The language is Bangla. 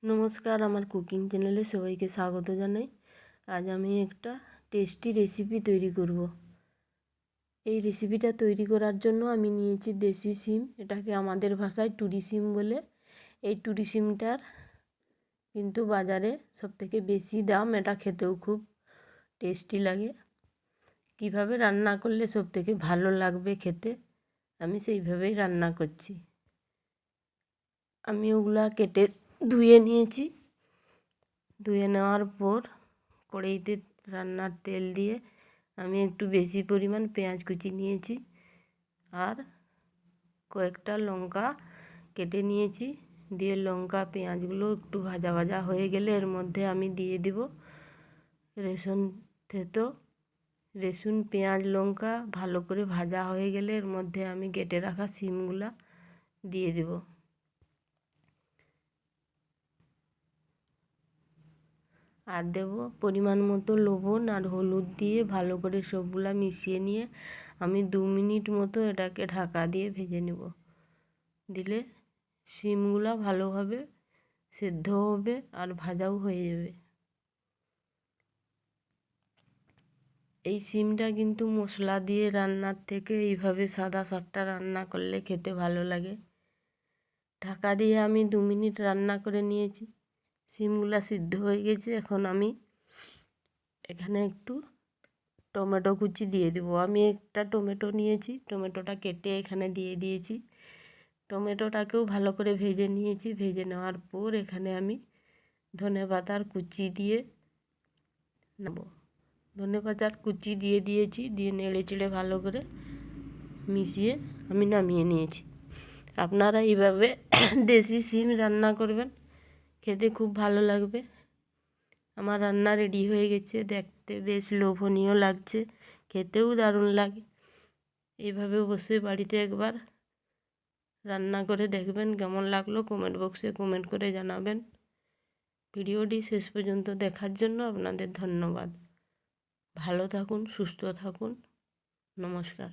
নমস্কার, আমার কুকিং চ্যানেলে সবাইকে স্বাগত জানাই। আজ আমি একটা টেস্টি রেসিপি তৈরি করব। এই রেসিপিটা তৈরি করার জন্য আমি নিয়েছি দেশি শিম, এটাকে আমাদের ভাষায় টুরি শিম বলে। এই টুরি শিমটার কিন্তু বাজারে সবথেকে বেশি দাম, এটা খেতেও খুব টেস্টি লাগে। কিভাবে রান্না করলে সবথেকে ভালো লাগবে খেতে, আমি সেইভাবেই রান্না করছি। আমি ওগুলা কেটে ধুয়ে নিয়েছি। ধুয়ে নেওয়ার পর কড়াইতে রান্নার তেল দিয়ে আমি একটু বেশি পরিমাণ পেঁয়াজ কুচি নিয়েছি আর কয়েকটা লঙ্কা কেটে নিয়েছি। দিয়ে লঙ্কা পেঁয়াজগুলো একটু ভাজা ভাজা হয়ে গেলে এর মধ্যে আমি দিয়ে দিব রসুন থেতো। রসুন পেঁয়াজ লঙ্কা ভালো করে ভাজা হয়ে গেলে এর মধ্যে আমি কেটে রাখা শিমগুলা দিয়ে দেব। আর দেব পরিমাণ মতো লবণ আর হলুদ দিয়ে ভালো করে সবগুলা মিশিয়ে নিয়ে আমি 2 মিনিট মতো এটাকে ঢাকা দিয়ে ভেজে নেব। দিলে শিমগুলা ভালোভাবে সেদ্ধ হবে আর ভাজাও হয়ে যাবে। এই শিমটা কিন্তু মশলা দিয়ে রান্নার থেকে এইভাবে সাদা সাপটা রান্না করলে খেতে ভালো লাগে। ঢাকা দিয়ে আমি 2 মিনিট রান্না করে নিয়েছি। শিমগুলা সিদ্ধ হয়ে গেছে। এখন আমি এখানে একটু টমেটো কুচি দিয়ে দেবো। আমি একটা টমেটো নিয়েছি, টমেটোটা কেটে এখানে দিয়ে দিয়েছি। টমেটোটাকেও ভালো করে ভেজে নিয়েছি। ভেজে নেওয়ার পর এখানে আমি ধনেপাতার কুচি দিয়ে নেব। ধনেপাতার কুচি দিয়ে দিয়েছি, দিয়ে নেড়ে চেড়ে ভালো করে মিশিয়ে আমি নামিয়ে নিয়েছি। আপনারা এইভাবে দেশি শিম রান্না করবেন, খেতে খুব ভালো লাগবে। আমার রান্না রেডি হয়ে গেছে, দেখতে বেশ লোভনীয় লাগছে, খেতেও দারুণ লাগে। এইভাবে অবশ্যই বাড়িতে একবার রান্না করে দেখবেন। কেমন লাগলো কমেন্ট বক্সে কমেন্ট করে জানাবেন। ভিডিওটি শেষ পর্যন্ত দেখার জন্য আপনাদের ধন্যবাদ। ভালো থাকুন, সুস্থ থাকুন। নমস্কার।